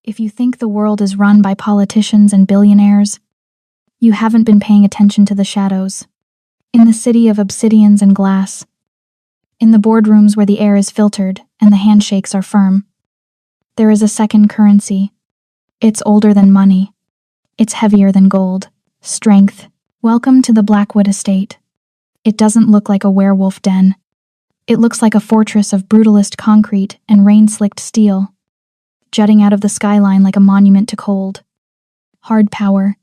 If you think the world is run by politicians and billionaires, you haven't been paying attention to the shadows. In the city of obsidians and glass, in the boardrooms where the air is filtered and the handshakes are firm, there is a second currency. It's older than money. It's heavier than gold. Strength. Welcome to the Blackwood estate. It doesn't look like a werewolf den. It looks like a fortress of brutalist concrete and rain-slicked steel, jutting out of the skyline like a monument to cold, hard power.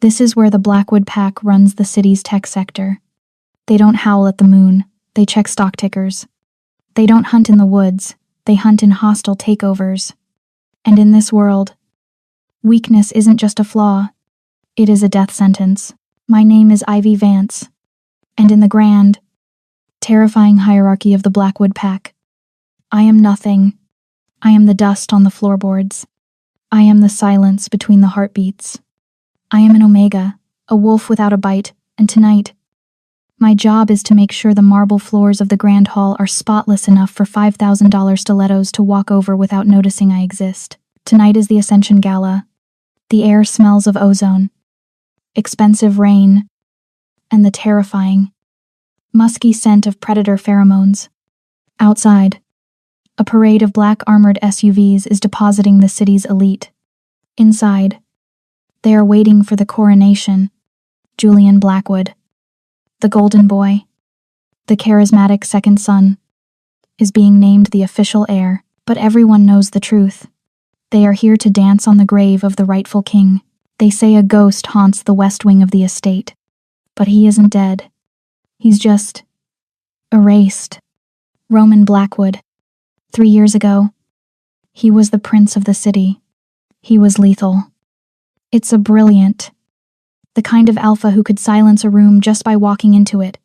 This is where the Blackwood Pack runs the city's tech sector. They don't howl at the moon. They check stock tickers. They don't hunt in the woods. They hunt in hostile takeovers. And in this world, weakness isn't just a flaw. It is a death sentence. My name is Ivy Vance. And in the grand, terrifying hierarchy of the Blackwood Pack, I am nothing. I am the dust on the floorboards. I am the silence between the heartbeats. I am an omega, a wolf without a bite, and tonight, my job is to make sure the marble floors of the Grand Hall are spotless enough for $5,000 stilettos to walk over without noticing I exist. Tonight is the Ascension Gala. The air smells of ozone, expensive rain, and the terrifying, musky scent of predator pheromones. Outside, a parade of black armored SUVs is depositing the city's elite. Inside, they are waiting for the coronation. Julian Blackwood, the golden boy, the charismatic second son, is being named the official heir, but everyone knows the truth. They are here to dance on the grave of the rightful king. They say a ghost haunts the west wing of the estate, but he isn't dead. He's just erased. Roman Blackwood. 3 years ago, he was the prince of the city. He was lethal. It's a brilliant, the kind of alpha who could silence a room just by walking into it.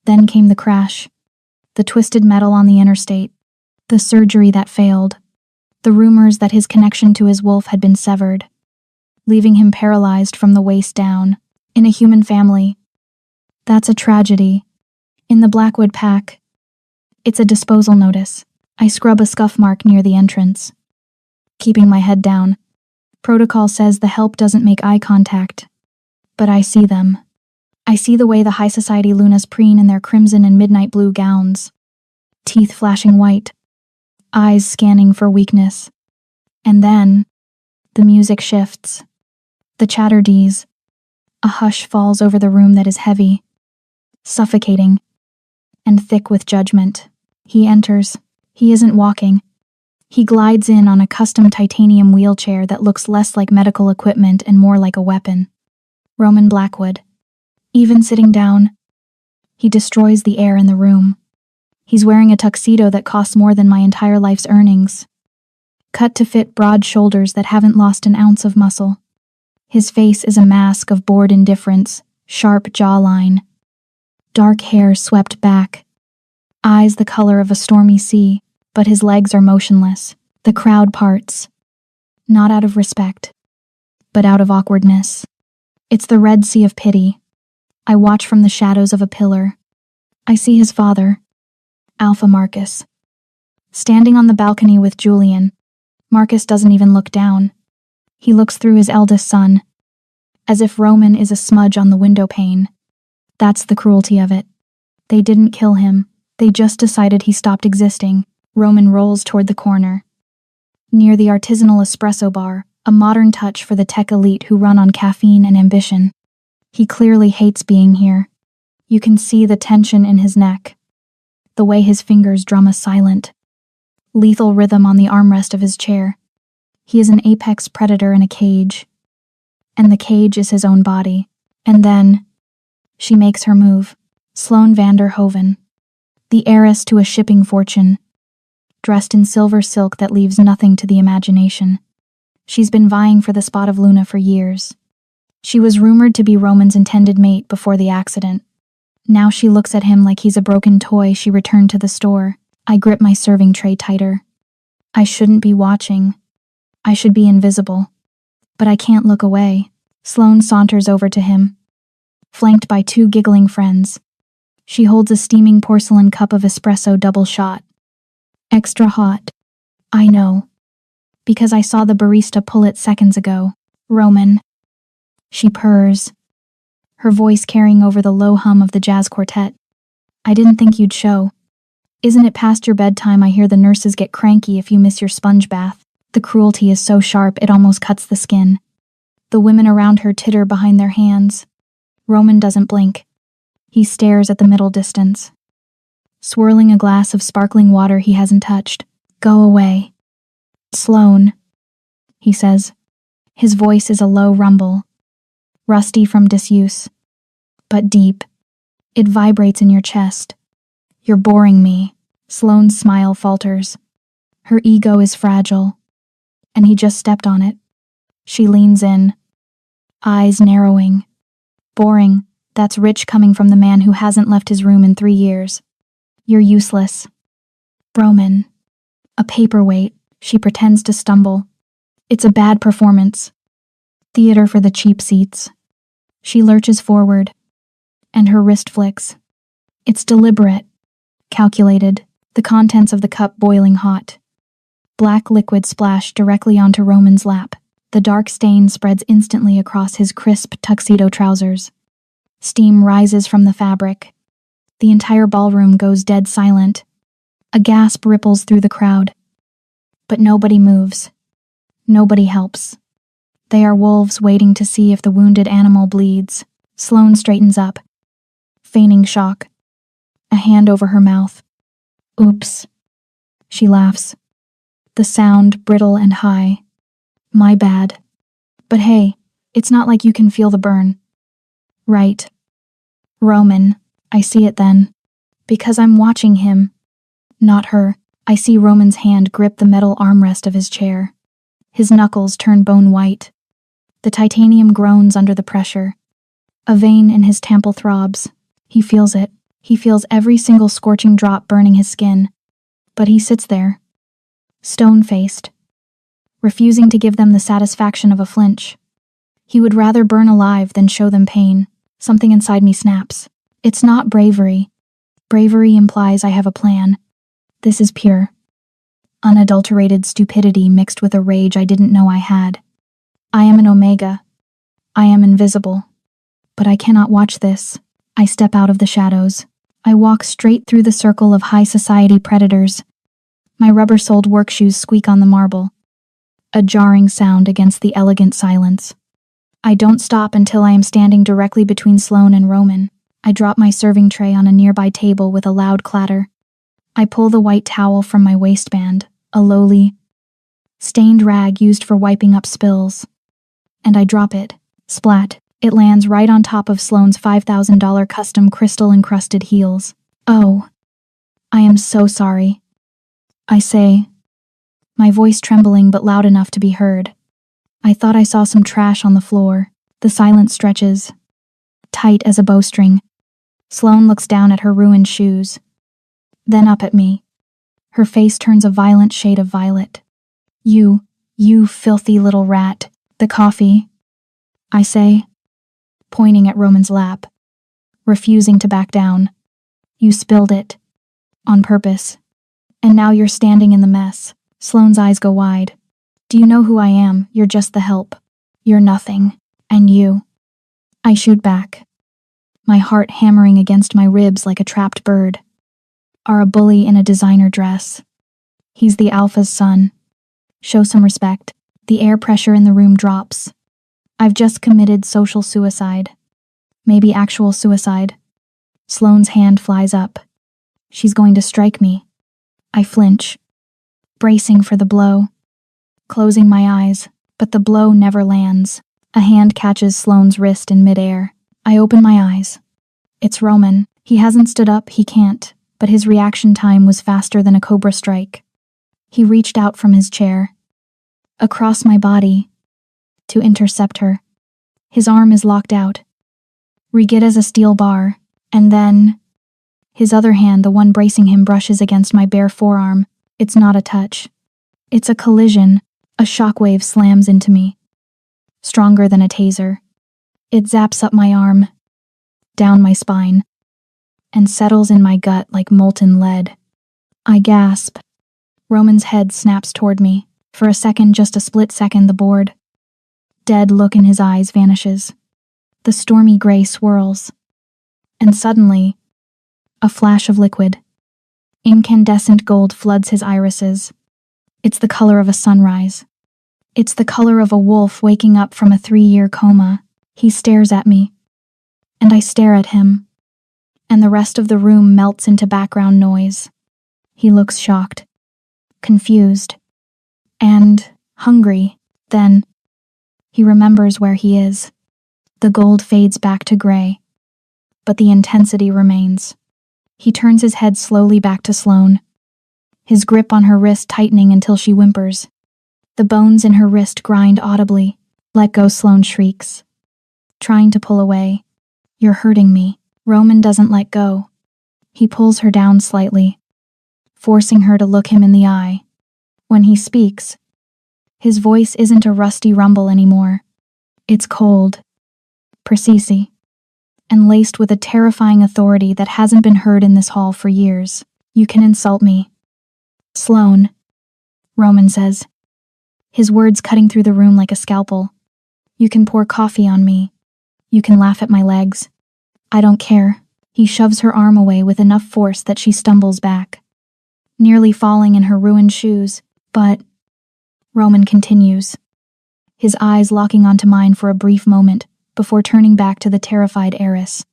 Then came the crash, the twisted metal on the interstate, the surgery that failed, the rumors that his connection to his wolf had been severed, leaving him paralyzed from the waist down. In a human family, that's a tragedy. In the Blackwood Pack, it's a disposal notice. I scrub a scuff mark near the entrance, keeping my head down. Protocol says the help doesn't make eye contact, but I see them. I see the way the high society Lunas preen in their crimson and midnight blue gowns, teeth flashing white, eyes scanning for weakness. And then, the music shifts. The chatter dees. A hush falls over the room that is heavy, suffocating, and thick with judgment. He enters. He isn't walking. He glides in on a custom titanium wheelchair that looks less like medical equipment and more like a weapon. Roman Blackwood. Even sitting down, he destroys the air in the room. He's wearing a tuxedo that costs more than my entire life's earnings, cut to fit broad shoulders that haven't lost an ounce of muscle. His face is a mask of bored indifference, sharp jawline, dark hair swept back, eyes the color of a stormy sea, but his legs are motionless. The crowd parts, not out of respect, but out of awkwardness. It's the Red Sea of pity. I watch from the shadows of a pillar. I see his father, Alpha Marcus, standing on the balcony with Julian. Marcus doesn't even look down. He looks through his eldest son, as if Roman is a smudge on the window pane. That's the cruelty of it. They didn't kill him. They just decided he stopped existing. Roman rolls toward the corner. Near the artisanal espresso bar, a modern touch for the tech elite who run on caffeine and ambition. He clearly hates being here. You can see the tension in his neck, the way his fingers drum a silent, lethal rhythm on the armrest of his chair. He is an apex predator in a cage, and the cage is his own body. And then, she makes her move. Sloane Vander Hoven, the heiress to a shipping fortune, dressed in silver silk that leaves nothing to the imagination. She's been vying for the spot of Luna for years. She was rumored to be Roman's intended mate before the accident. Now she looks at him like he's a broken toy she returned to the store. I grip my serving tray tighter. I shouldn't be watching. I should be invisible. But I can't look away. Sloane saunters over to him, flanked by 2 giggling friends. She holds a steaming porcelain cup of espresso double shot. Extra hot. I know. Because I saw the barista pull it seconds ago. Roman. She purrs, her voice carrying over the low hum of the jazz quartet. I didn't think you'd show. Isn't it past your bedtime? I hear the nurses get cranky if you miss your sponge bath. The cruelty is so sharp it almost cuts the skin. The women around her titter behind their hands. Roman doesn't blink. He stares at the middle distance, swirling a glass of sparkling water he hasn't touched. Go away. Sloane, he says. His voice is a low rumble, rusty from disuse, but deep. It vibrates in your chest. You're boring me. Sloane's smile falters. Her ego is fragile, and he just stepped on it. She leans in, eyes narrowing. Boring, that's rich coming from the man who hasn't left his room in 3 years. You're useless. Roman. A paperweight, she pretends to stumble. It's a bad performance. Theater for the cheap seats. She lurches forward, and her wrist flicks. It's deliberate, calculated, the contents of the cup boiling hot. Black liquid splashed directly onto Roman's lap. The dark stain spreads instantly across his crisp tuxedo trousers. Steam rises from the fabric. The entire ballroom goes dead silent. A gasp ripples through the crowd. But nobody moves. Nobody helps. They are wolves waiting to see if the wounded animal bleeds. Sloane straightens up, feigning shock. A hand over her mouth. Oops. She laughs. The sound brittle and high. My bad. But hey, it's not like you can feel the burn. Right. Roman. I see it then. Because I'm watching him. Not her. I see Roman's hand grip the metal armrest of his chair. His knuckles turn bone white. The titanium groans under the pressure. A vein in his temple throbs. He feels it. He feels every single scorching drop burning his skin. But he sits there, stone-faced, refusing to give them the satisfaction of a flinch. He would rather burn alive than show them pain. Something inside me snaps. It's not bravery. Bravery implies I have a plan. This is pure, unadulterated stupidity mixed with a rage I didn't know I had. I am an Omega. I am invisible. But I cannot watch this. I step out of the shadows. I walk straight through the circle of high society predators. My rubber-soled work shoes squeak on the marble, a jarring sound against the elegant silence. I don't stop until I am standing directly between Sloane and Roman. I drop my serving tray on a nearby table with a loud clatter. I pull the white towel from my waistband, a lowly, stained rag used for wiping up spills. And I drop it. Splat. It lands right on top of Sloane's $5,000 custom crystal-encrusted heels. Oh, I am so sorry. I say, my voice trembling but loud enough to be heard. I thought I saw some trash on the floor. The silence stretches, tight as a bowstring. Sloane looks down at her ruined shoes, then up at me. Her face turns a violent shade of violet. You filthy little rat. The coffee, I say, pointing at Roman's lap, refusing to back down. You spilled it. On purpose. And now you're standing in the mess. Sloane's eyes go wide. Do you know who I am? You're just the help. You're nothing. And you. I shoot back, my heart hammering against my ribs like a trapped bird. Are a bully in a designer dress. He's the alpha's son. Show some respect. The air pressure in the room drops. I've just committed social suicide. Maybe actual suicide. Sloane's hand flies up. She's going to strike me. I flinch, bracing for the blow, closing my eyes, but the blow never lands. A hand catches Sloane's wrist in midair. I open my eyes. It's Roman. He hasn't stood up, he can't, but his reaction time was faster than a cobra strike. He reached out from his chair, across my body, to intercept her. His arm is locked out, rigid as a steel bar, and then his other hand, the one bracing him, brushes against my bare forearm. It's not a touch. It's a collision. A shockwave slams into me, stronger than a taser. It zaps up my arm, down my spine, and settles in my gut like molten lead. I gasp. Roman's head snaps toward me. For a second, just a split second, the bored, dead look in his eyes vanishes. The stormy gray swirls. And suddenly, a flash of liquid. Incandescent gold floods his irises. It's the color of a sunrise. It's the color of a wolf waking up from a 3-year coma. He stares at me. And I stare at him. And the rest of the room melts into background noise. He looks shocked, confused, and hungry. Then, he remembers where he is. The gold fades back to gray, but the intensity remains. He turns his head slowly back to Sloane, his grip on her wrist tightening until she whimpers. The bones in her wrist grind audibly. "Let go," Sloane shrieks, trying to pull away. "You're hurting me." Roman doesn't let go. He pulls her down slightly, forcing her to look him in the eye. When he speaks, his voice isn't a rusty rumble anymore. It's cold, precise, and laced with a terrifying authority that hasn't been heard in this hall for years. "You can insult me, Sloane," Roman says, his words cutting through the room like a scalpel. "You can pour coffee on me. You can laugh at my legs. I don't care." He shoves her arm away with enough force that she stumbles back, nearly falling in her ruined shoes. "But," Roman continues, his eyes locking onto mine for a brief moment before turning back to the terrified heiress.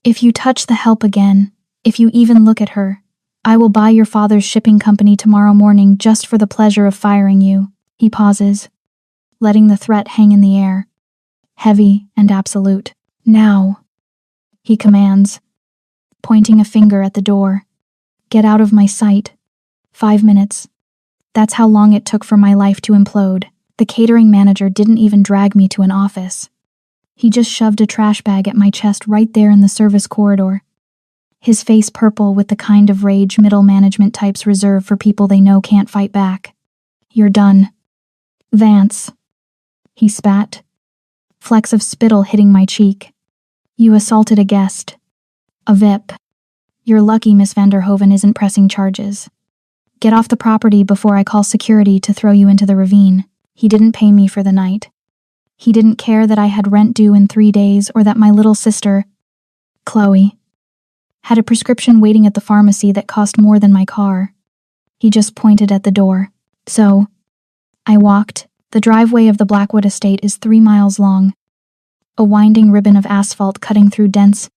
"If you touch the help again, if you even look at her, I will buy your father's shipping company tomorrow morning just for the pleasure of firing you." He pauses, letting the threat hang in the air, heavy and absolute. "Now," he commands, pointing a finger at the door. "Get out of my sight." 5 minutes. That's how long it took for my life to implode. The catering manager didn't even drag me to an office. He just shoved a trash bag at my chest right there in the service corridor, his face purple with the kind of rage middle management types reserve for people they know can't fight back. "You're done, Vance," he spat, flecks of spittle hitting my cheek. "You assaulted a guest. A VIP. You're lucky Miss Vanderhoven isn't pressing charges. Get off the property before I call security to throw you into the ravine." He didn't pay me for the night. He didn't care that I had rent due in 3 days or that my little sister, Chloe, had a prescription waiting at the pharmacy that cost more than my car. He just pointed at the door. So, I walked. The driveway of the Blackwood estate is 3 miles long, a winding ribbon of asphalt cutting through dense,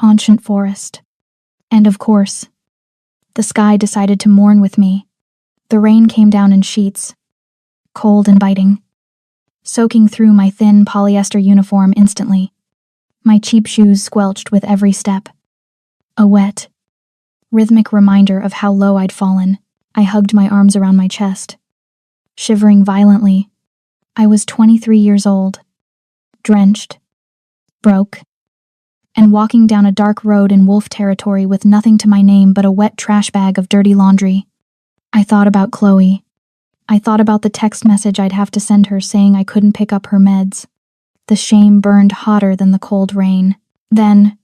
ancient forest. And of course, the sky decided to mourn with me. The rain came down in sheets, cold and biting, soaking through my thin polyester uniform instantly. My cheap shoes squelched with every step. A wet, rhythmic reminder of how low I'd fallen. I hugged my arms around my chest, shivering violently. I was 23 years old, drenched, broke, and walking down a dark road in wolf territory with nothing to my name but a wet trash bag of dirty laundry. I thought about Chloe. I thought about the text message I'd have to send her saying I couldn't pick up her meds. The shame burned hotter than the cold rain. Then,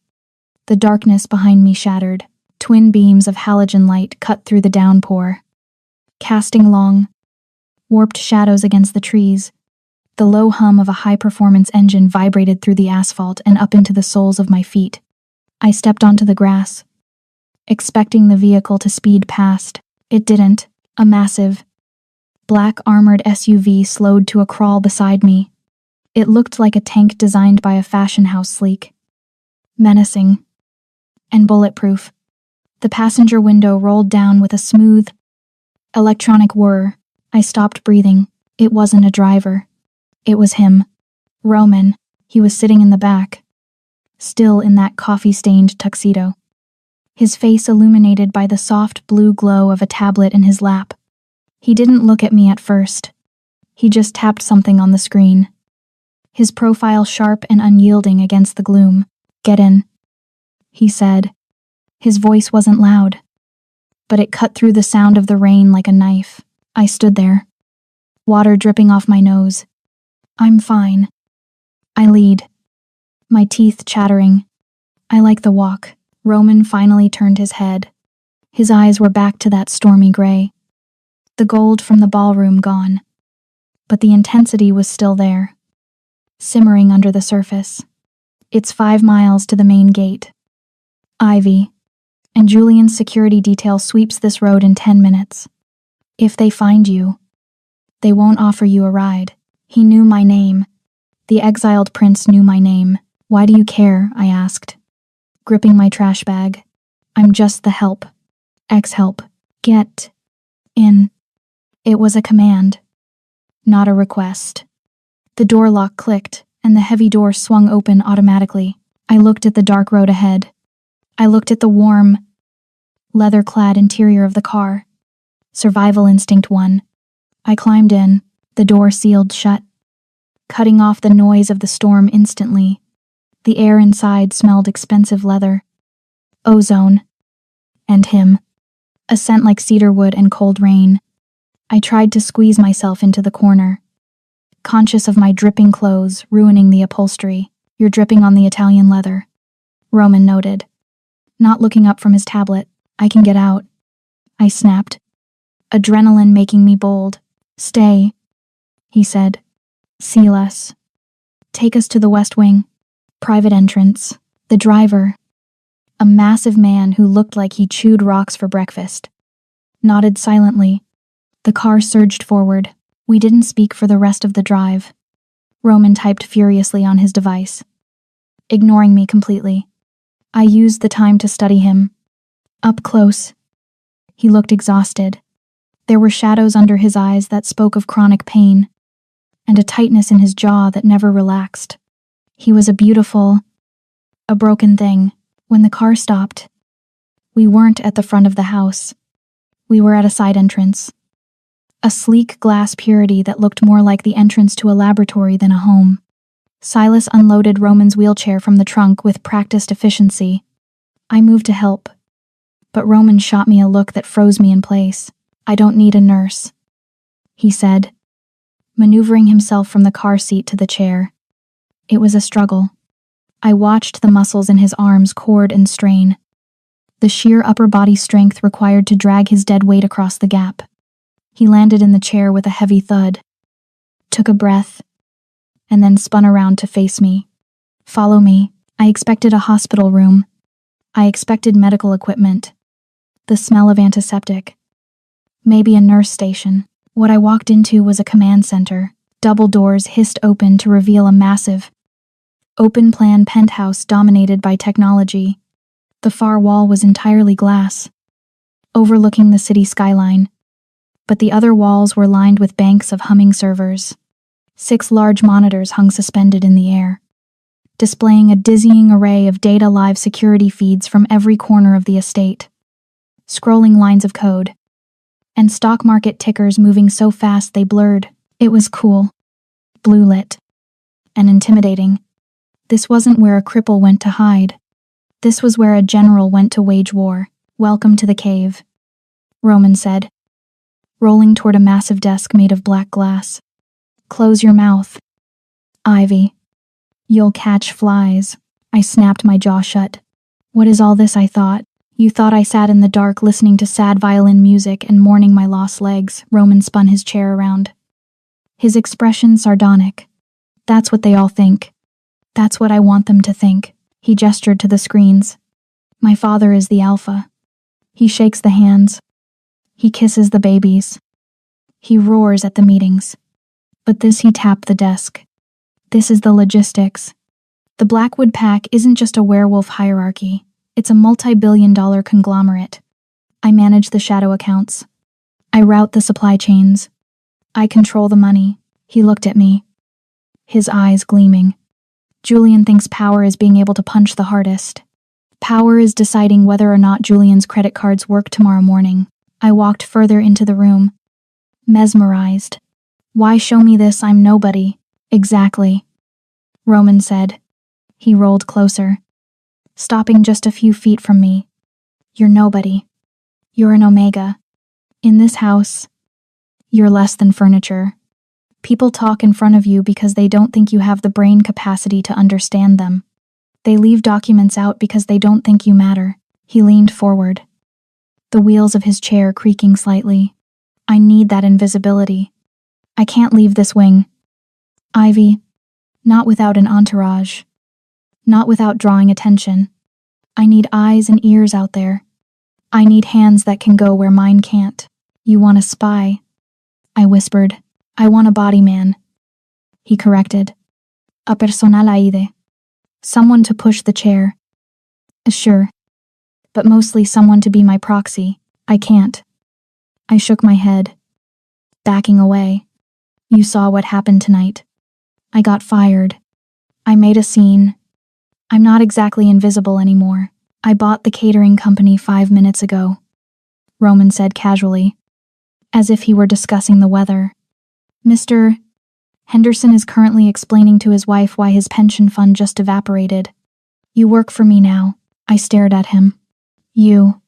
the darkness behind me shattered. Twin beams of halogen light cut through the downpour, casting long, warped shadows against the trees. The low hum of a high-performance engine vibrated through the asphalt and up into the soles of my feet. I stepped onto the grass, expecting the vehicle to speed past. It didn't. A massive, black armored SUV slowed to a crawl beside me. It looked like a tank designed by a fashion house, sleek, menacing, and bulletproof. The passenger window rolled down with a smooth, electronic whir. I stopped breathing. It wasn't a driver. It was him. Roman. He was sitting in the back, still in that coffee-stained tuxedo, his face illuminated by the soft blue glow of a tablet in his lap. He didn't look at me at first. He just tapped something on the screen, his profile sharp and unyielding against the gloom. "Get in," he said. His voice wasn't loud, but it cut through the sound of the rain like a knife. I stood there, water dripping off my nose. "I'm fine," I lead, my teeth chattering. "I like the walk." Roman finally turned his head. His eyes were back to that stormy gray. The gold from the ballroom gone. But the intensity was still there, simmering under the surface. It's 5 miles to the main gate. Ivy. And Julian's security detail sweeps this road in 10 minutes. If they find you, they won't offer you a ride. He knew my name. The exiled prince knew my name. Why do you care? I asked, gripping my trash bag. I'm just the help. Ex-help. Get in. It was a command, not a request. The door lock clicked, and the heavy door swung open automatically. I looked at the dark road ahead. I looked at the warm, leather-clad interior of the car. Survival instinct won. I climbed in, the door sealed shut, cutting off the noise of the storm instantly. The air inside smelled expensive leather, ozone, and him. A scent like cedarwood and cold rain. I tried to squeeze myself into the corner, conscious of my dripping clothes ruining the upholstery. You're dripping on the Italian leather, Roman noted, not looking up from his tablet. I can get out, I snapped, adrenaline making me bold. Stay, he said. See less. Take us to the West Wing. Private entrance. The driver, a massive man who looked like he chewed rocks for breakfast, nodded silently. The car surged forward. We didn't speak for the rest of the drive. Roman typed furiously on his device, ignoring me completely. I used the time to study him. Up close. He looked exhausted. There were shadows under his eyes that spoke of chronic pain, and a tightness in his jaw that never relaxed. He was a broken thing. When the car stopped, we weren't at the front of the house. We were at a side entrance. A sleek glass purity that looked more like the entrance to a laboratory than a home. Silas unloaded Roman's wheelchair from the trunk with practiced efficiency. I moved to help, but Roman shot me a look that froze me in place. I don't need a nurse, he said, maneuvering himself from the car seat to the chair. It was a struggle. I watched the muscles in his arms cord and strain, the sheer upper body strength required to drag his dead weight across the gap. He landed in the chair with a heavy thud, took a breath, and then spun around to face me. Follow me. I expected a hospital room. I expected medical equipment, the smell of antiseptic, maybe a nurse station. What I walked into was a command center. Double doors hissed open to reveal a massive, open-plan penthouse dominated by technology. The far wall was entirely glass, overlooking the city skyline, but the other walls were lined with banks of humming servers. 6 large monitors hung suspended in the air, displaying a dizzying array of data live security feeds from every corner of the estate. Scrolling lines of code, and stock market tickers moving so fast they blurred. It was cool, blue lit, and intimidating. This wasn't where a cripple went to hide. This was where a general went to wage war. Welcome to the cave, Roman said, rolling toward a massive desk made of black glass. Close your mouth, Ivy. You'll catch flies. I snapped my jaw shut. What is all this? I thought. You thought I sat in the dark listening to sad violin music and mourning my lost legs. Roman spun his chair around, his expression sardonic. That's what they all think. That's what I want them to think. He gestured to the screens. My father is the alpha. He shakes the hands. He kisses the babies. He roars at the meetings. But this, he tapped the desk. This is the logistics. The Blackwood Pack isn't just a werewolf hierarchy. It's a multi-billion-dollar conglomerate. I manage the shadow accounts. I route the supply chains. I control the money. He looked at me, his eyes gleaming. Julian thinks power is being able to punch the hardest. Power is deciding whether or not Julian's credit cards work tomorrow morning. I walked further into the room, mesmerized. Why show me this? I'm nobody. Exactly, Roman said. He rolled closer, stopping just a few feet from me. You're nobody. You're an omega. In this house, you're less than furniture. People talk in front of you because they don't think you have the brain capacity to understand them. They leave documents out because they don't think you matter. He leaned forward, the wheels of his chair creaking slightly. I need that invisibility. I can't leave this wing. Ivy, not without an entourage. Not without drawing attention. I need eyes and ears out there. I need hands that can go where mine can't. You want a spy? I whispered. I want a body man. He corrected. A personal aide. Someone to push the chair. Sure. But mostly someone to be my proxy. I can't. I shook my head. Backing away. You saw what happened tonight. I got fired. I made a scene. I'm not exactly invisible anymore. I bought the catering company 5 minutes ago, Roman said casually, as if he were discussing the weather. Mr. Henderson is currently explaining to his wife why his pension fund just evaporated. You work for me now. I stared at him. You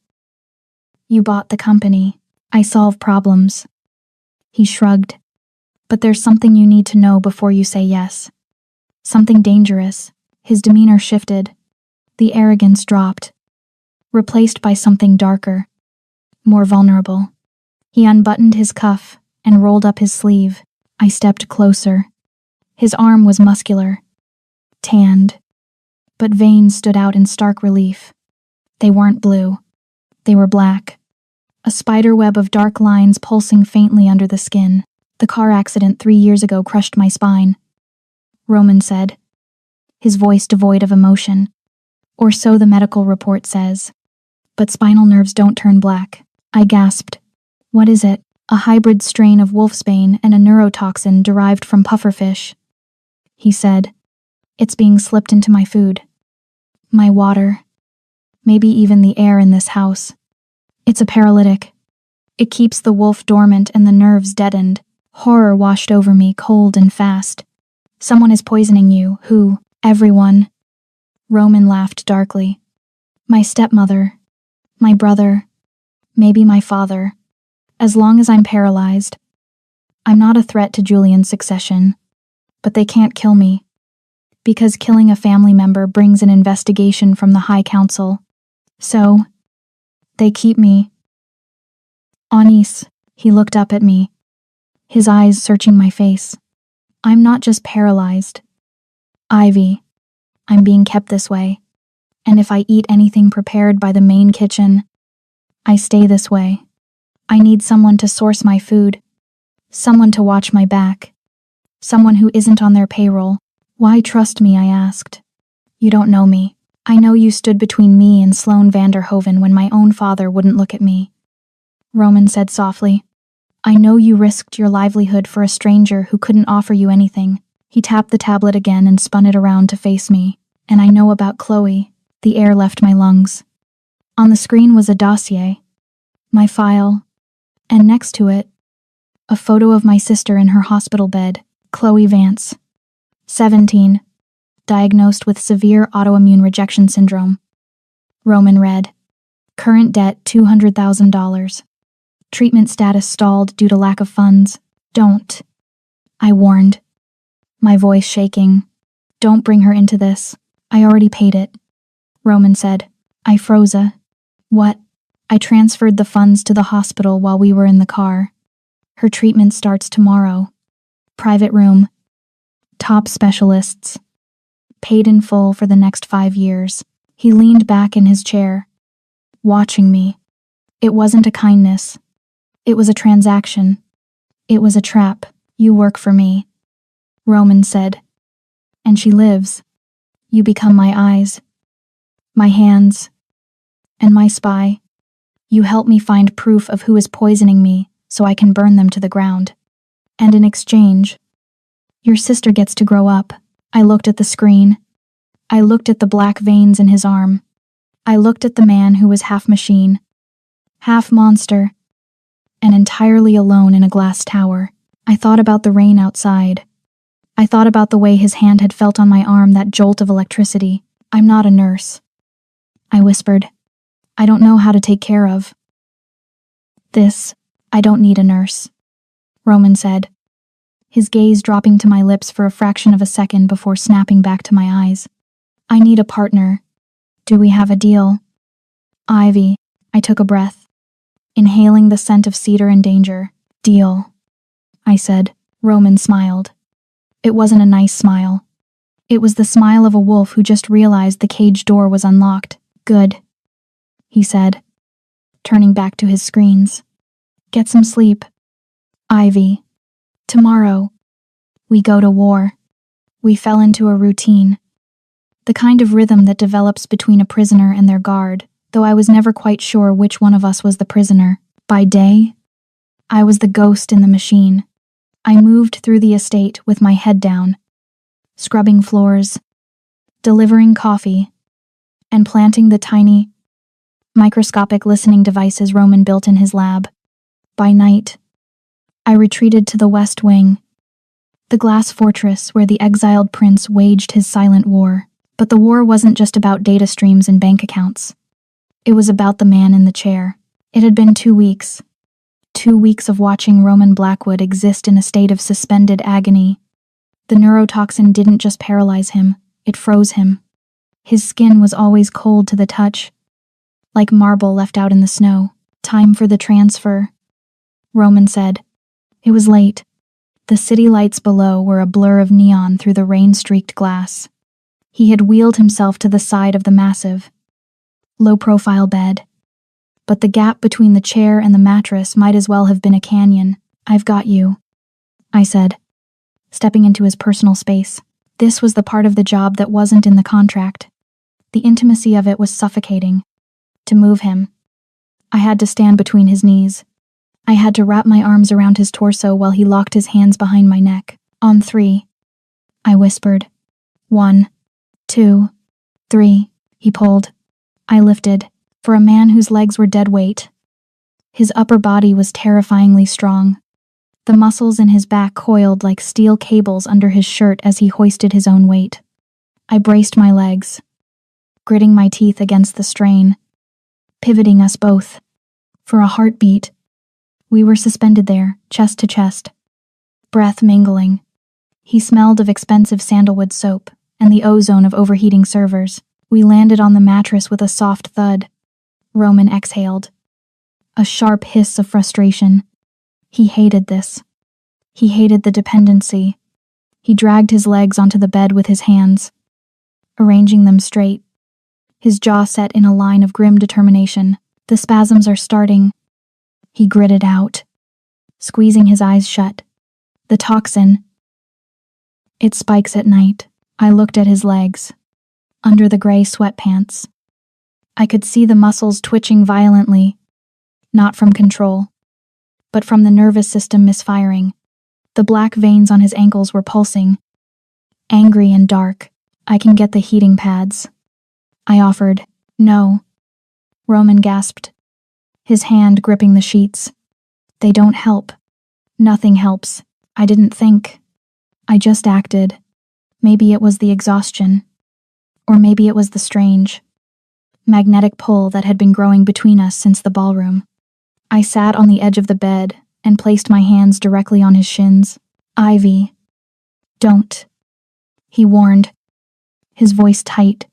bought the company. I solve problems. He shrugged. But there's something you need to know before you say yes. Something dangerous. His demeanor shifted. The arrogance dropped, replaced by something darker, more vulnerable. He unbuttoned his cuff and rolled up his sleeve. I stepped closer. His arm was muscular, tanned, but veins stood out in stark relief. They weren't blue. They were black. A spider web of dark lines pulsing faintly under the skin. The car accident 3 years ago crushed my spine, Roman said, his voice devoid of emotion. Or so the medical report says. But spinal nerves don't turn black. I gasped. What is it? A hybrid strain of wolfsbane and a neurotoxin derived from pufferfish. He said. It's being slipped into my food. My water. Maybe even the air in this house. It's a paralytic. It keeps the wolf dormant and the nerves deadened. Horror washed over me, cold and fast. Someone is poisoning you. Who? Everyone. Roman laughed darkly. My stepmother. My brother. Maybe my father. As long as I'm paralyzed. I'm not a threat to Julian's succession. But they can't kill me. Because killing a family member brings an investigation from the High Council. So, they keep me. Anis, he looked up at me, his eyes searching my face. I'm not just paralyzed. Ivy, I'm being kept this way. And if I eat anything prepared by the main kitchen, I stay this way. I need someone to source my food. Someone to watch my back. Someone who isn't on their payroll. Why trust me, I asked. You don't know me. I know you stood between me and Sloane Vanderhoven when my own father wouldn't look at me. Roman said softly. I know you risked your livelihood for a stranger who couldn't offer you anything. He tapped the tablet again and spun it around to face me. And I know about Chloe. The air left my lungs. On the screen was a dossier, my file, and next to it, a photo of my sister in her hospital bed, Chloe Vance, 17, diagnosed with severe autoimmune rejection syndrome. Roman read, current debt $200,000. Treatment status stalled due to lack of funds. Don't, I warned, my voice shaking. Don't bring her into this. I already paid it. Roman said. I froze. What? I transferred the funds to the hospital while we were in the car. Her treatment starts tomorrow. Private room. Top specialists. Paid in full for the next 5 years. He leaned back in his chair, watching me. It wasn't a kindness. It was a transaction. It was a trap. You work for me, Roman said. And she lives. You become my eyes, my hands, and my spy. You help me find proof of who is poisoning me so I can burn them to the ground. And in exchange, your sister gets to grow up. I looked at the screen. I looked at the black veins in his arm. I looked at the man who was half machine, half monster, and entirely alone in a glass tower. I thought about the rain outside. I thought about the way his hand had felt on my arm, that jolt of electricity. I'm not a nurse, I whispered. I don't know how to take care of this. I don't need a nurse, Roman said, his gaze dropping to my lips for a fraction of a second before snapping back to my eyes. I need a partner. Do we have a deal? Ivy, I took a breath, inhaling the scent of cedar and danger. Deal, I said. Roman smiled. It wasn't a nice smile. It was the smile of a wolf who just realized the cage door was unlocked. Good, he said, turning back to his screens. Get some sleep. Ivy. Tomorrow, we go to war. We fell into a routine. The kind of rhythm that develops between a prisoner and their guard, though I was never quite sure which one of us was the prisoner. By day, I was the ghost in the machine. I moved through the estate with my head down, scrubbing floors, delivering coffee, and planting the tiny, microscopic listening devices Roman built in his lab. By night, I retreated to the West Wing, the glass fortress where the exiled prince waged his silent war. But the war wasn't just about data streams and bank accounts. It was about the man in the chair. It had been 2 weeks. 2 weeks of watching Roman Blackwood exist in a state of suspended agony. The neurotoxin didn't just paralyze him, it froze him. His skin was always cold to the touch, like marble left out in the snow. Time for the transfer, Roman said. It was late. The city lights below were a blur of neon through the rain-streaked glass. He had wheeled himself to the side of the massive, low-profile bed. But the gap between the chair and the mattress might as well have been a canyon. I've got you, I said, stepping into his personal space. This was the part of the job that wasn't in the contract. The intimacy of it was suffocating. To move him, I had to stand between his knees. I had to wrap my arms around his torso while he locked his hands behind my neck. On 3, I whispered. 1, 2, 3, he pulled. I lifted, for a man whose legs were dead weight. His upper body was terrifyingly strong. The muscles in his back coiled like steel cables under his shirt as he hoisted his own weight. I braced my legs, gritting my teeth against the strain, pivoting us both. For a heartbeat, we were suspended there, chest to chest, breath mingling. He smelled of expensive sandalwood soap and the ozone of overheating servers. We landed on the mattress with a soft thud. Roman exhaled. A sharp hiss of frustration. He hated this. He hated the dependency. He dragged his legs onto the bed with his hands, arranging them straight, his jaw set in a line of grim determination. The spasms are starting, he gritted out, squeezing his eyes shut. The toxin. It spikes at night. I looked at his legs, under the gray sweatpants. I could see the muscles twitching violently, not from control, but from the nervous system misfiring. The black veins on his ankles were pulsing, angry and dark. I can get the heating pads, I offered. No, Roman gasped, his hand gripping the sheets. They don't help. Nothing helps. I didn't think. I just acted. Maybe it was the exhaustion, or maybe it was the strange, magnetic pull that had been growing between us since the ballroom. I sat on the edge of the bed and placed my hands directly on his shins. Ivy, don't, he warned, his voice tight.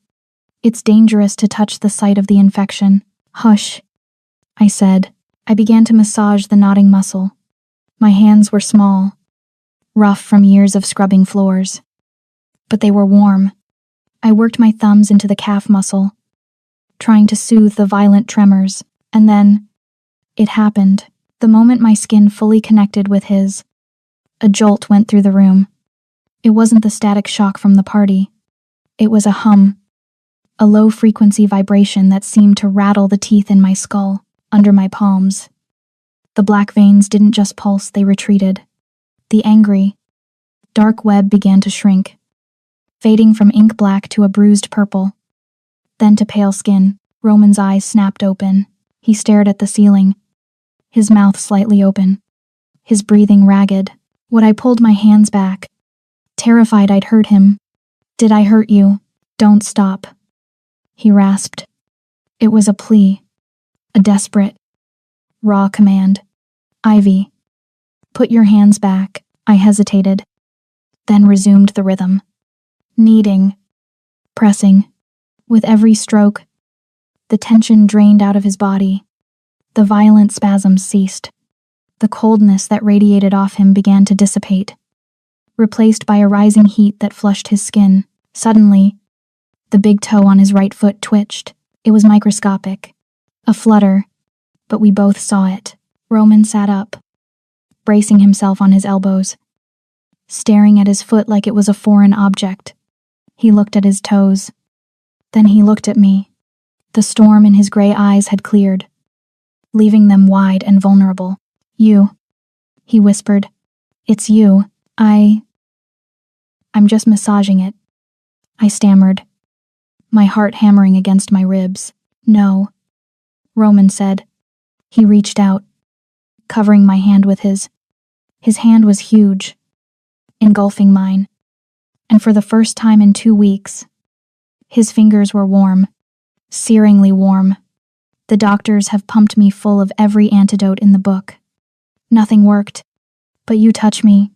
It's dangerous to touch the site of the infection. Hush, I said. I began to massage the knotting muscle. My hands were small, rough from years of scrubbing floors, but they were warm. I worked my thumbs into the calf muscle, trying to soothe the violent tremors, and then it happened. The moment my skin fully connected with his, a jolt went through the room. It wasn't the static shock from the party. It was a hum, a low-frequency vibration that seemed to rattle the teeth in my skull, under my palms. The black veins didn't just pulse, they retreated. The angry, dark web began to shrink, fading from ink black to a bruised purple, then to pale skin. Roman's eyes snapped open. He stared at the ceiling, his mouth slightly open, his breathing ragged. When I pulled my hands back, terrified I'd hurt him. Did I hurt you? Don't stop, he rasped. It was a plea, a desperate, raw command. Ivy, put your hands back. I hesitated, then resumed the rhythm. Kneading, pressing. With every stroke, the tension drained out of his body. The violent spasms ceased. The coldness that radiated off him began to dissipate, replaced by a rising heat that flushed his skin. Suddenly, the big toe on his right foot twitched. It was microscopic. A flutter, but we both saw it. Roman sat up, bracing himself on his elbows, staring at his foot like it was a foreign object. He looked at his toes. Then he looked at me. The storm in his gray eyes had cleared, leaving them wide and vulnerable. "You," he whispered. "It's you. I'm just massaging it," I stammered, my heart hammering against my ribs. "No," Roman said. He reached out, covering my hand with his. His hand was huge, engulfing mine, and for the first time in 2 weeks, his fingers were warm, searingly warm. "The doctors have pumped me full of every antidote in the book. Nothing worked, but you touch me,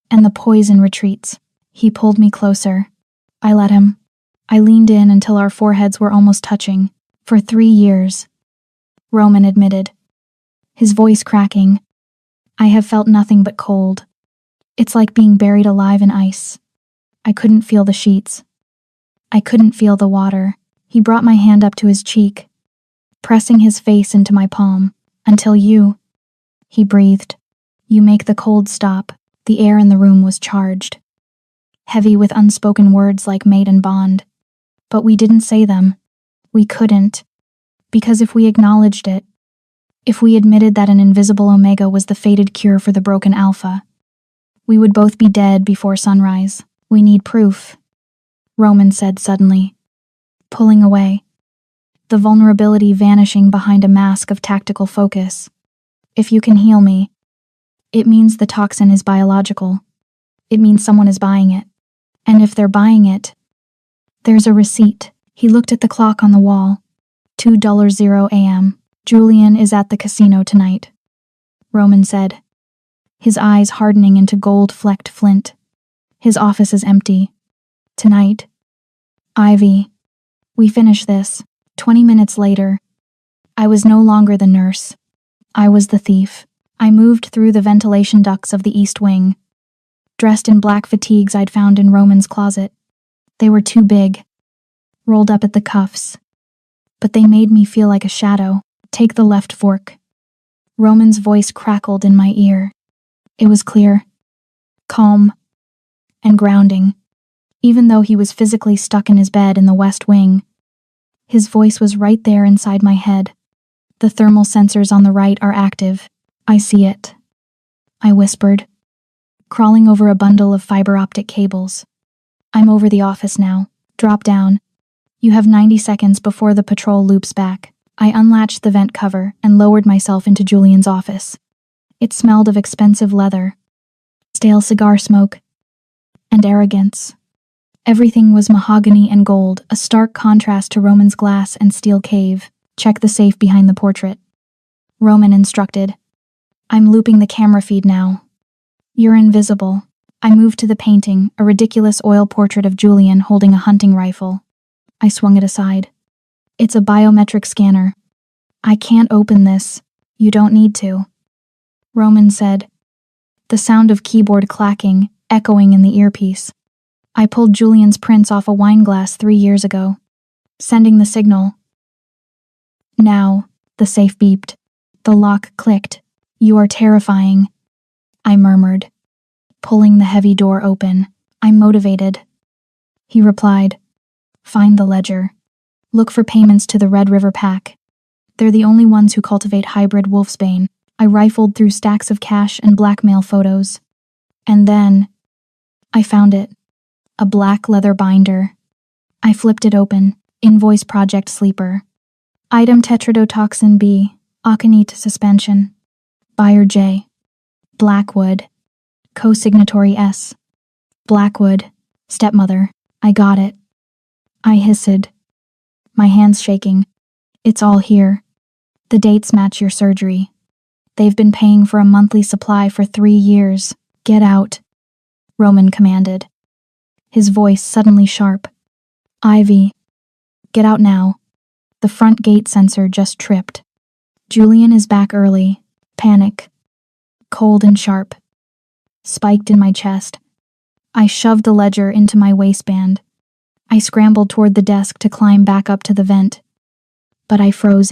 and the poison retreats." He pulled me closer. I let him. I leaned in until our foreheads were almost touching. "For 3 years," Roman admitted, his voice cracking, "I have felt nothing but cold. It's like being buried alive in ice. I couldn't feel the sheets. I couldn't feel the water." He brought my hand up to his cheek, pressing his face into my palm. "Until you," he breathed. "You make the cold stop." The air in the room was charged, heavy with unspoken words like mate and bond. But we didn't say them. We couldn't. Because if we acknowledged it, if we admitted that an invisible omega was the fated cure for the broken alpha, we would both be dead before sunrise. "We need proof," Roman said suddenly, pulling away, the vulnerability vanishing behind a mask of tactical focus. "If you can heal me, it means the toxin is biological. It means someone is buying it. And if they're buying it, there's a receipt." He looked at the clock on the wall. 2:00 a.m. "Julian is at the casino tonight," Roman said, his eyes hardening into gold-flecked flint. "His office is empty. Tonight, Ivy, we finish this." 20 minutes later, I was no longer the nurse. I was the thief. I moved through the ventilation ducts of the East Wing, dressed in black fatigues I'd found in Roman's closet. They were too big, rolled up at the cuffs, but they made me feel like a shadow. "Take the left fork." Roman's voice crackled in my ear. It was clear, calm, and grounding. Even though he was physically stuck in his bed in the West Wing, his voice was right there inside my head. "The thermal sensors on the right are active. I see it," I whispered, crawling over a bundle of fiber optic cables. "I'm over the office now. Drop down. You have 90 seconds before the patrol loops back." I unlatched the vent cover and lowered myself into Julian's office. It smelled of expensive leather, stale cigar smoke, and arrogance. Everything was mahogany and gold, a stark contrast to Roman's glass and steel cave. "Check the safe behind the portrait," Roman instructed. "I'm looping the camera feed now. You're invisible." I moved to the painting, a ridiculous oil portrait of Julian holding a hunting rifle. I swung it aside. "It's a biometric scanner. I can't open this." "You don't need to," Roman said, the sound of keyboard clacking echoing in the earpiece. "I pulled Julian's prints off a wine glass 3 years ago, sending the signal." Now, the safe beeped. The lock clicked. "You are terrifying," I murmured, pulling the heavy door open. "I'm motivated," he replied. "Find the ledger. Look for payments to the Red River Pack. They're the only ones who cultivate hybrid wolfsbane." I rifled through stacks of cash and blackmail photos. And then, I found it. A black leather binder. I flipped it open. Invoice Project Sleeper. Item Tetrodotoxin B. Aconite Suspension. Buyer J. Blackwood. Co-signatory S. Blackwood. Stepmother. I got it. I hissed, my hands shaking. "It's all here. The dates match your surgery. They've been paying for a monthly supply for 3 years. Get out," Roman commanded, his voice suddenly sharp. "Ivy, get out now." The front gate sensor just tripped. Julian is back early. Panic. cold and sharp, spiked in my chest. I shoved the ledger into my waistband. I scrambled toward the desk to climb back up to the vent. But I froze.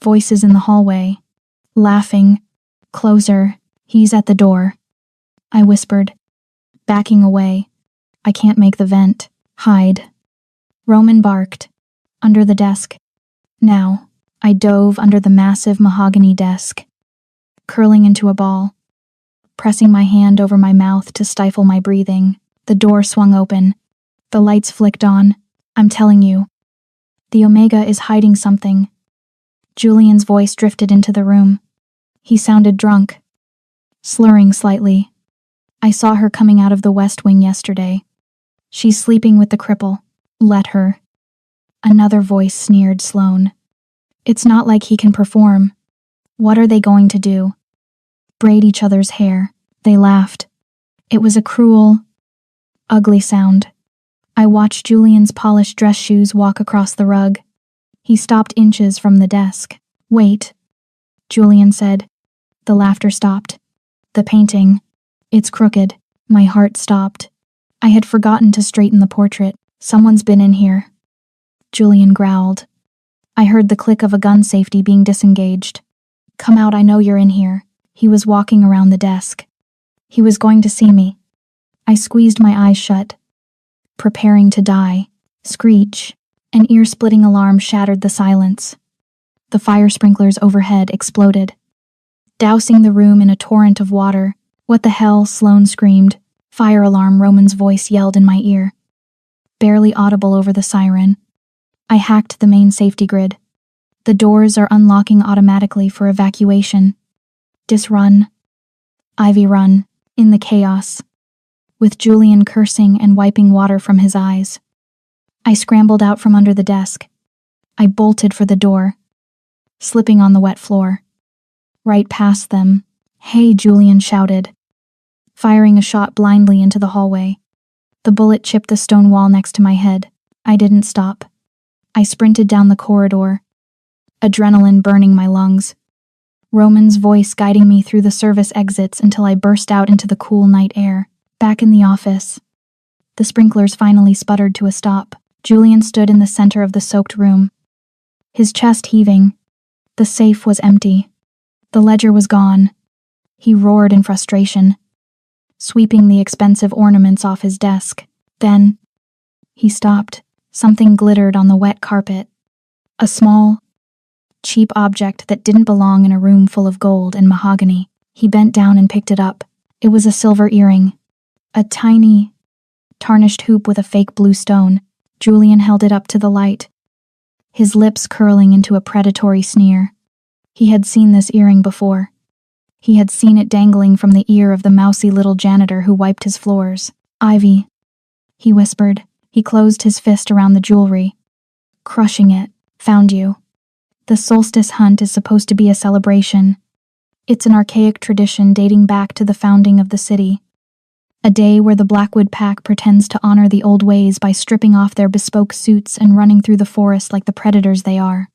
Voices in the hallway. Laughing. Closer. He's at the door. I whispered, backing away. I can't make the vent. Hide. Roman barked. Under the desk. Now. I dove under the massive mahogany desk, curling into a ball. Pressing my hand over my mouth to stifle my breathing, the door swung open. The lights flicked on. I'm telling you. The Omega is hiding something. Julian's voice drifted into the room. He sounded drunk, slurring slightly. I saw her coming out of the West Wing yesterday. She's sleeping with the cripple. Let her. Another voice sneered Sloane. It's not like he can perform. What are they going to do? Braid each other's hair. They laughed. It was a cruel, ugly sound. I watched Julian's polished dress shoes walk across the rug. He stopped inches from the desk. Wait, Julian said. The laughter stopped. The painting. It's crooked. My heart stopped. I had forgotten to straighten the portrait. Someone's been in here. Julian growled. I heard the click of a gun safety being disengaged. Come out, I know you're in here. He was walking around the desk. He was going to see me. I squeezed my eyes shut. Preparing to die. Screech. An ear-splitting alarm shattered the silence. The fire sprinklers overhead exploded, dousing the room in a torrent of water. What the hell? Sloane screamed. Fire alarm, Roman's voice yelled in my ear, barely audible over the siren. I hacked the main safety grid. The doors are unlocking automatically for evacuation. Run. Ivy, run. In the chaos, with Julian cursing and wiping water from his eyes. I scrambled out from under the desk. I bolted for the door, slipping on the wet floor. Right past them. Hey, Julian shouted, firing a shot blindly into the hallway. The bullet chipped the stone wall next to my head. I didn't stop. I sprinted down the corridor, adrenaline burning my lungs. Roman's voice guiding me through the service exits until I burst out into the cool night air. Back in the office, the sprinklers finally sputtered to a stop. Julian stood in the center of the soaked room, his chest heaving. The safe was empty. The ledger was gone. He roared in frustration, sweeping the expensive ornaments off his desk. Then, he stopped. Something glittered on the wet carpet. A small, cheap object that didn't belong in a room full of gold and mahogany. He bent down and picked it up. It was a silver earring. A tiny, tarnished hoop with a fake blue stone. Julian held it up to the light, his lips curling into a predatory sneer. He had seen this earring before. He had seen it dangling from the ear of the mousy little janitor who wiped his floors. Ivy, he whispered. He closed his fist around the jewelry, crushing it. Found you. The solstice hunt is supposed to be a celebration. It's an archaic tradition dating back to the founding of the city. A day where the Blackwood Pack pretends to honor the old ways by stripping off their bespoke suits and running through the forest like the predators they are.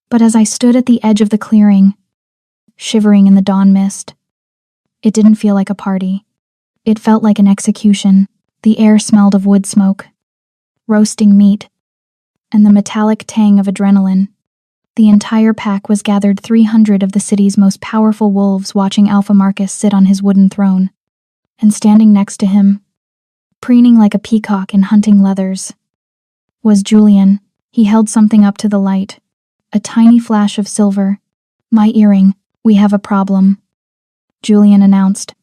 But as I stood at the edge of the clearing, shivering in the dawn mist, it didn't feel like a party. It felt like an execution. The air smelled of wood smoke, roasting meat, and the metallic tang of adrenaline. The entire pack was gathered, 300 of the city's most powerful wolves watching Alpha Marcus sit on his wooden throne. And standing next to him, preening like a peacock in hunting leathers, was Julian. He held something up to the light, a tiny flash of silver. My earring. We have a problem, Julian announced,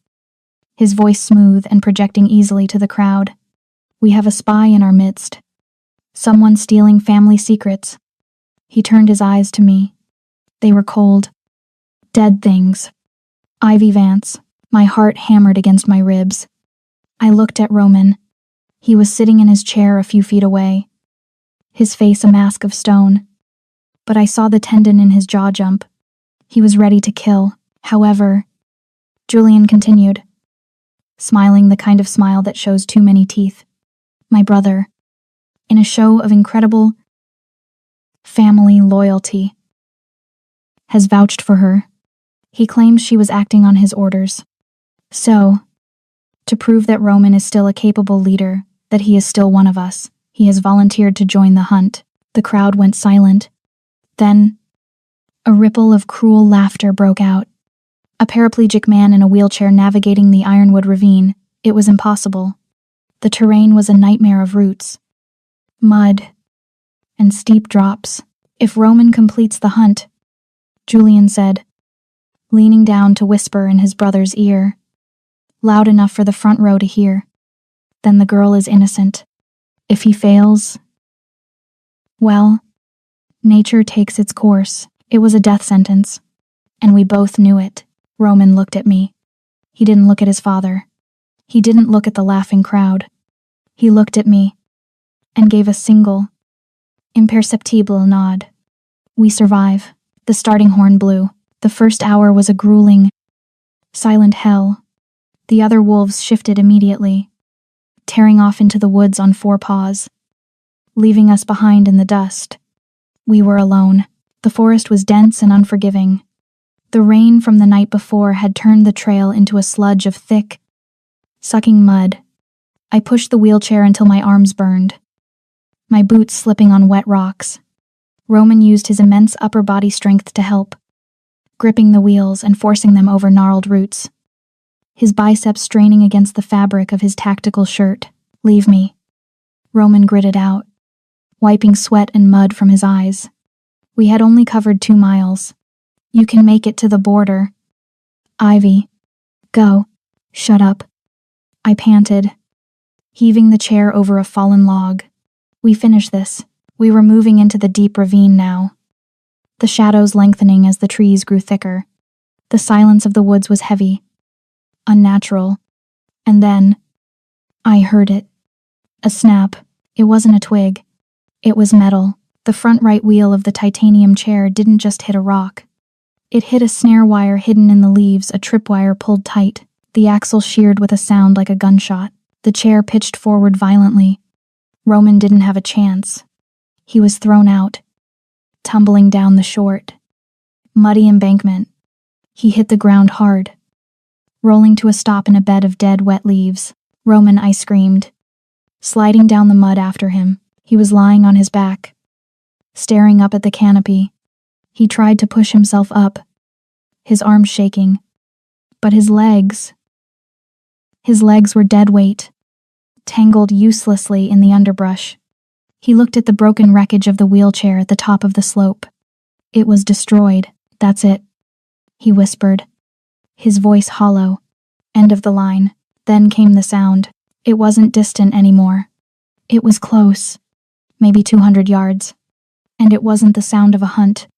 his voice smooth and projecting easily to the crowd. We have a spy in our midst. Someone stealing family secrets. He turned his eyes to me. They were cold, dead things. Ivy Vance. My heart hammered against my ribs. I looked at Roman. He was sitting in his chair a few feet away, his face a mask of stone. But I saw the tendon in his jaw jump. He was ready to kill. However, Julian continued, smiling the kind of smile that shows too many teeth. My brother, in a show of incredible family loyalty, has vouched for her. He claims she was acting on his orders. So, to prove that Roman is still a capable leader, that he is still one of us, he has volunteered to join the hunt. The crowd went silent. Then, a ripple of cruel laughter broke out. A paraplegic man in a wheelchair navigating the Ironwood ravine. It was impossible. The terrain was a nightmare of roots, mud, and steep drops. If Roman completes the hunt, Julian said, leaning down to whisper in his brother's ear, loud enough for the front row to hear, then the girl is innocent. If he fails, well, nature takes its course. It was a death sentence, and we both knew it. Roman looked at me. He didn't look at his father. He didn't look at the laughing crowd. He looked at me and gave a single, imperceptible nod. We survive. The starting horn blew. The first hour was a grueling, silent hell. The other wolves shifted immediately, tearing off into the woods on four paws, leaving us behind in the dust. We were alone. The forest was dense and unforgiving. The rain from the night before had turned the trail into a sludge of thick, sucking mud. I pushed the wheelchair until my arms burned, my boots slipping on wet rocks. Roman used his immense upper body strength to help, gripping the wheels and forcing them over gnarled roots, his biceps straining against the fabric of his tactical shirt. "Leave me," Roman gritted out, wiping sweat and mud from his eyes. We had only covered 2 miles. "You can make it to the border." "Ivy, go." "Shut up," I panted, heaving the chair over a fallen log. We finished this. We were moving into the deep ravine now, the shadows lengthening as the trees grew thicker. The silence of the woods was heavy, unnatural. And then, I heard it. A snap. It wasn't a twig. It was metal. The front right wheel of the titanium chair didn't just hit a rock. It hit a snare wire hidden in the leaves, a tripwire pulled tight. The axle sheared with a sound like a gunshot. The chair pitched forward violently. Roman didn't have a chance. He was thrown out, tumbling down the short, muddy embankment. He hit the ground hard, rolling to a stop in a bed of dead, wet leaves. "Roman," I screamed, sliding down the mud after him. He was lying on his back, staring up at the canopy. He tried to push himself up, his arms shaking, but his legs were dead weight, tangled uselessly in the underbrush. He looked at the broken wreckage of the wheelchair at the top of the slope. It was destroyed. "That's it," he whispered, his voice hollow. End of the line. Then came the sound. It wasn't distant anymore. It was close, maybe 200 yards. And it wasn't the sound of a hunt.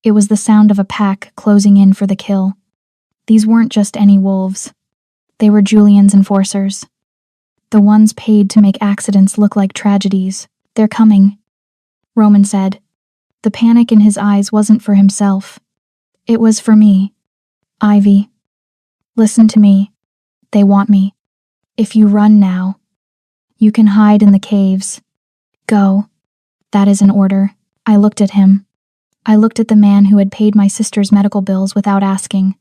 It was the sound of a pack closing in for the kill. These weren't just any wolves. They were Julian's enforcers. The ones paid to make accidents look like tragedies. "They're coming," Roman said. The panic in his eyes wasn't for himself. It was for me. "Ivy, listen to me. They want me. If you run now, you can hide in the caves. Go." "That is an order." I looked at him. I looked at the man who had paid my sister's medical bills without asking.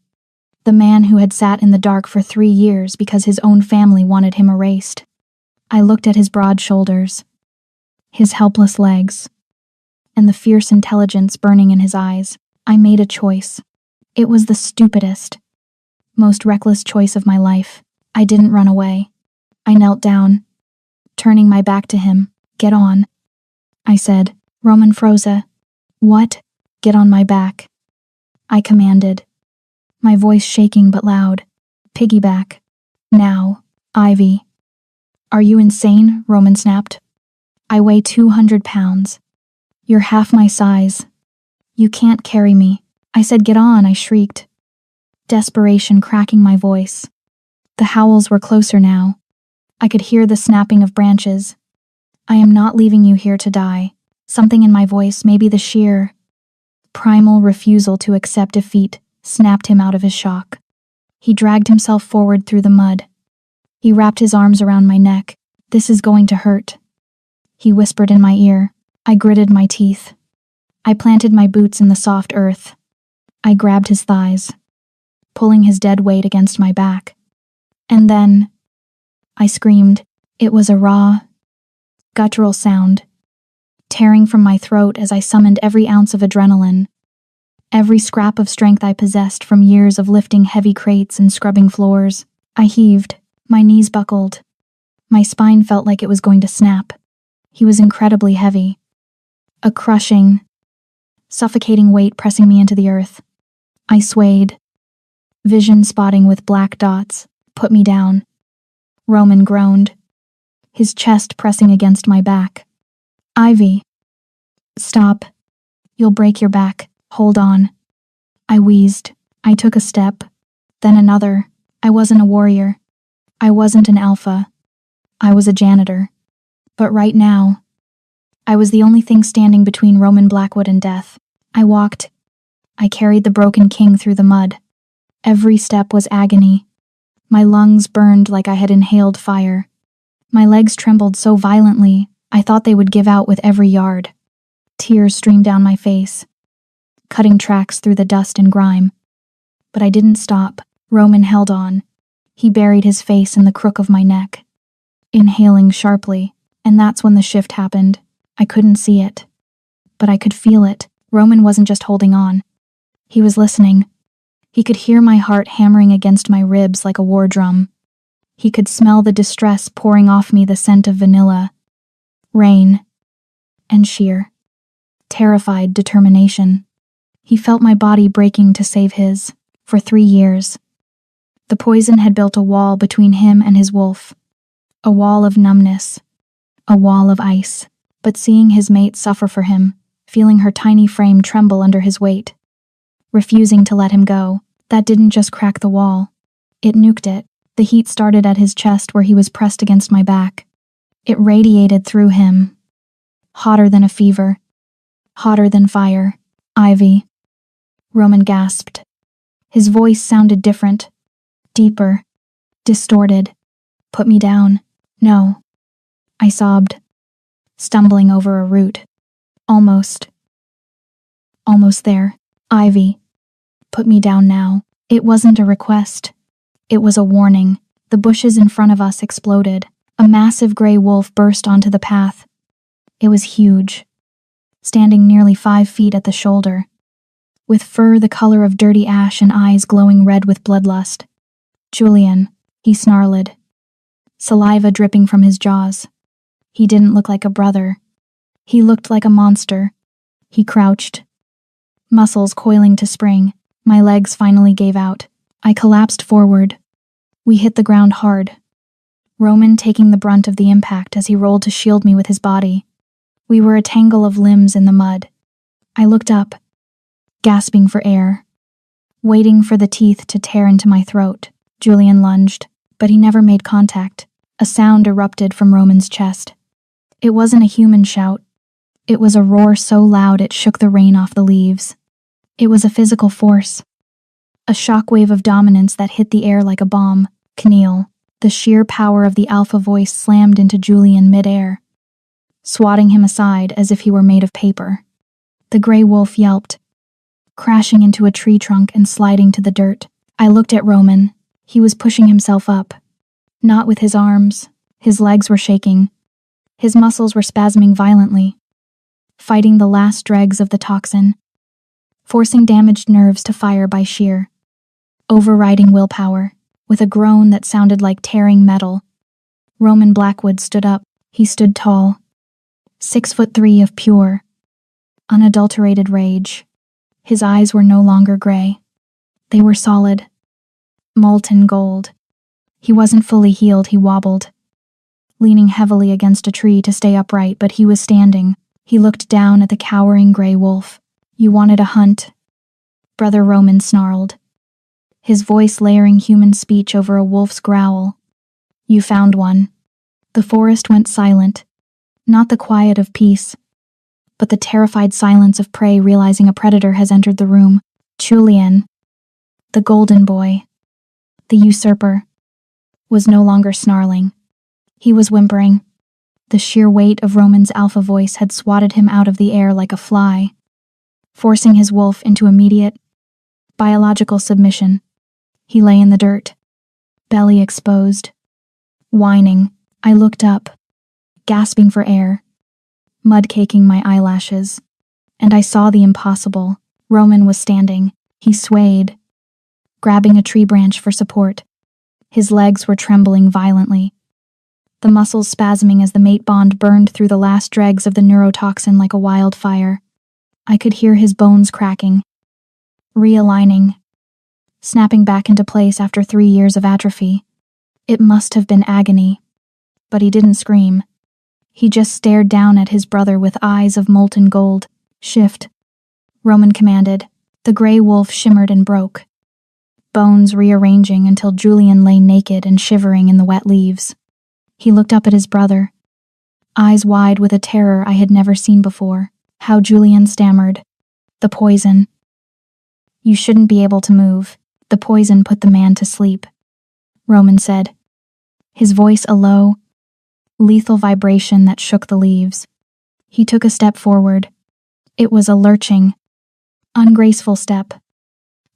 The man who had sat in the dark for 3 years because his own family wanted him erased. I looked at his broad shoulders, his helpless legs, and the fierce intelligence burning in his eyes. I made a choice. It was the stupidest, most reckless choice of my life. I didn't run away. I knelt down, turning my back to him. "Get on," I said. Roman froze. "What?" "Get on my back," I commanded, my voice shaking but loud. "Piggyback. Now, Ivy." "Are you insane?" Roman snapped. "I weigh 200 pounds. You're half my size. You can't carry me." I said, "Get on," I shrieked, desperation cracking my voice. The howls were closer now. I could hear the snapping of branches. "I am not leaving you here to die." Something in my voice, maybe the sheer, primal refusal to accept defeat, snapped him out of his shock. He dragged himself forward through the mud. He wrapped his arms around my neck. "This is going to hurt," he whispered in my ear. I gritted my teeth. I planted my boots in the soft earth. I grabbed his thighs, pulling his dead weight against my back. And then, I screamed. It was a raw, guttural sound, tearing from my throat as I summoned every ounce of adrenaline, every scrap of strength I possessed from years of lifting heavy crates and scrubbing floors. I heaved, my knees buckled. My spine felt like it was going to snap. He was incredibly heavy. A crushing, suffocating weight pressing me into the earth. I swayed, vision spotting with black dots, put me down. Roman groaned, his chest pressing against my back. Ivy. Stop. You'll break your back. Hold on. I wheezed. I took a step, then another. I wasn't a warrior. I wasn't an alpha. I was a janitor. But right now, I was the only thing standing between Roman Blackwood and death. I walked. I carried the broken king through the mud. Every step was agony. My lungs burned like I had inhaled fire. My legs trembled so violently, I thought they would give out with every yard. Tears streamed down my face, cutting tracks through the dust and grime. But I didn't stop. Roman held on. He buried his face in the crook of my neck, inhaling sharply, and that's when the shift happened. I couldn't see it, but I could feel it. Roman wasn't just holding on. He was listening. He could hear my heart hammering against my ribs like a war drum. He could smell the distress pouring off me, the scent of vanilla, rain, and sheer, terrified determination. He felt my body breaking to save his. For 3 years, the poison had built a wall between him and his wolf. A wall of numbness, a wall of ice. But seeing his mate suffer for him, feeling her tiny frame tremble under his weight, refusing to let him go, that didn't just crack the wall. It nuked it. The heat started at his chest where he was pressed against my back. It radiated through him. Hotter than a fever. Hotter than fire. Ivy. Roman gasped. His voice sounded different. Deeper. Distorted. Put me down. No. I sobbed, stumbling over a root. Almost there. Ivy. Put me down now. It wasn't a request. It was a warning. The bushes in front of us exploded. A massive gray wolf burst onto the path. It was huge, standing nearly 5 feet at the shoulder, with fur the color of dirty ash and eyes glowing red with bloodlust. Julian, he snarled, saliva dripping from his jaws. He didn't look like a brother. He looked like a monster. He crouched, muscles coiling to spring. My legs finally gave out. I collapsed forward. We hit the ground hard, Roman taking the brunt of the impact as he rolled to shield me with his body. We were a tangle of limbs in the mud. I looked up, gasping for air, waiting for the teeth to tear into my throat. Julian lunged, but he never made contact. A sound erupted from Roman's chest. It wasn't a human shout. It was a roar so loud it shook the rain off the leaves. It was a physical force, a shockwave of dominance that hit the air like a bomb. Keneal, the sheer power of the alpha voice slammed into Julian midair, swatting him aside as if he were made of paper. The gray wolf yelped, crashing into a tree trunk and sliding to the dirt. I looked at Roman. He was pushing himself up. Not with his arms. His legs were shaking. His muscles were spasming violently, fighting the last dregs of the toxin, forcing damaged nerves to fire by sheer, overriding willpower. With a groan that sounded like tearing metal, Roman Blackwood stood up. He stood tall, 6'3" of pure, unadulterated rage. His eyes were no longer gray. They were solid, molten gold. He wasn't fully healed. He wobbled, leaning heavily against a tree to stay upright, but he was standing. He looked down at the cowering gray wolf. "You wanted a hunt," Brother Roman snarled, his voice layering human speech over a wolf's growl. "You found one." The forest went silent, not the quiet of peace, but the terrified silence of prey realizing a predator has entered the room. Julian, the golden boy, the usurper, was no longer snarling. He was whimpering. The sheer weight of Roman's alpha voice had swatted him out of the air like a fly, forcing his wolf into immediate, biological submission. He lay in the dirt, belly exposed. Whining, I looked up, gasping for air, mud caking my eyelashes, and I saw the impossible. Roman was standing. He swayed, grabbing a tree branch for support. His legs were trembling violently, the muscles spasming as the mate bond burned through the last dregs of the neurotoxin like a wildfire. I could hear his bones cracking, realigning, snapping back into place after 3 years of atrophy. It must have been agony, but he didn't scream. He just stared down at his brother with eyes of molten gold. Shift, Roman commanded. The gray wolf shimmered and broke, bones rearranging until Julian lay naked and shivering in the wet leaves. He looked up at his brother, eyes wide with a terror I had never seen before. How Julian stammered. The poison. You shouldn't be able to move. The poison put the man to sleep, Roman said, his voice a low, lethal vibration that shook the leaves. He took a step forward. It was a lurching, ungraceful step,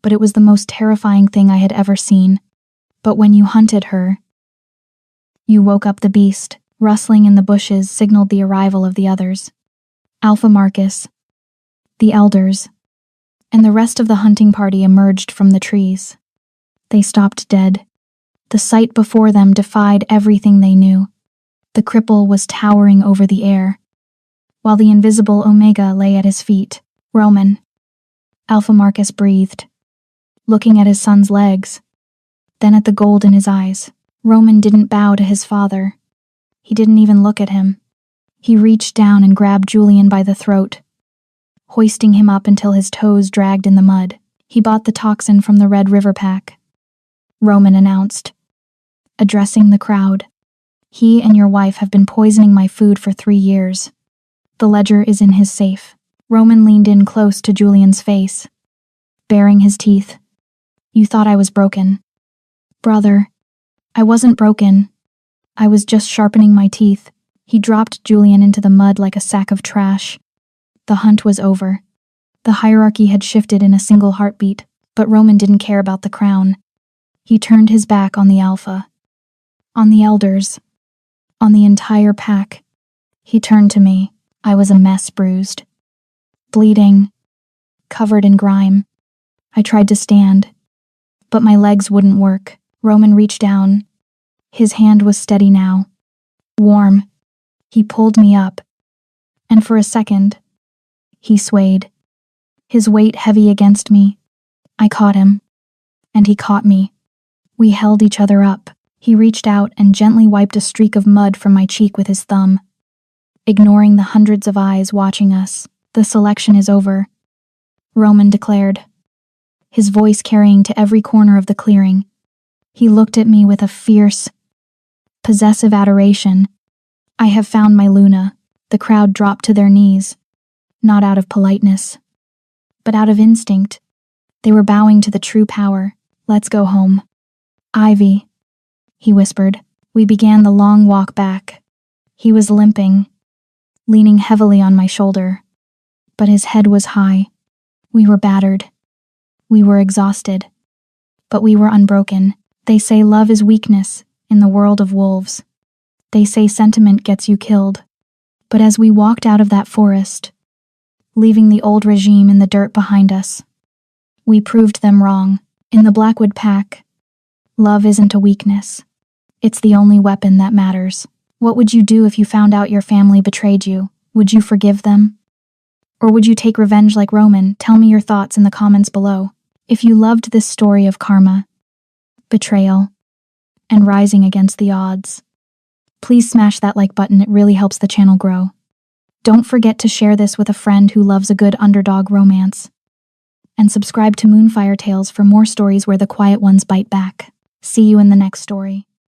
but it was the most terrifying thing I had ever seen. But when you hunted her, you woke up the beast. Rustling in the bushes signaled the arrival of the others. Alpha Marcus, the elders, and the rest of the hunting party emerged from the trees. They stopped dead. The sight before them defied everything they knew. The cripple was towering over the air, while the invisible Omega lay at his feet. Roman, Alpha Marcus breathed, looking at his son's legs, then at the gold in his eyes. Roman didn't bow to his father. He didn't even look at him. He reached down and grabbed Julian by the throat, hoisting him up until his toes dragged in the mud. He bought the toxin from the Red River Pack, Roman announced, addressing the crowd. He and your wife have been poisoning my food for 3 years. The ledger is in his safe. Roman leaned in close to Julian's face, baring his teeth. You thought I was broken. Brother, I wasn't broken. I was just sharpening my teeth. He dropped Julian into the mud like a sack of trash. The hunt was over. The hierarchy had shifted in a single heartbeat, but Roman didn't care about the crown. He turned his back on the Alpha, on the elders, on the entire pack. He turned to me. I was a mess, bruised, bleeding, covered in grime. I tried to stand, but my legs wouldn't work. Roman reached down. His hand was steady now, warm. He pulled me up, and for a second, he swayed, his weight heavy against me. I caught him, and he caught me. We held each other up. He reached out and gently wiped a streak of mud from my cheek with his thumb, ignoring the hundreds of eyes watching us. The selection is over, Roman declared, his voice carrying to every corner of the clearing. He looked at me with a fierce, possessive adoration. I have found my Luna. The crowd dropped to their knees, not out of politeness, but out of instinct. They were bowing to the true power. Let's go home. Ivy, he whispered. We began the long walk back. He was limping, leaning heavily on my shoulder, but his head was high. We were battered. We were exhausted, but we were unbroken. They say love is weakness in the world of wolves. They say sentiment gets you killed. But as we walked out of that forest, leaving the old regime in the dirt behind us, we proved them wrong. In the Blackwood Pack, love isn't a weakness. It's the only weapon that matters. What would you do if you found out your family betrayed you? Would you forgive them? Or would you take revenge like Roman? Tell me your thoughts in the comments below. If you loved this story of karma, betrayal, and rising against the odds, please smash that like button. It really helps the channel grow. Don't forget to share this with a friend who loves a good underdog romance. And subscribe to Moonfire Tales for more stories where the quiet ones bite back. See you in the next story.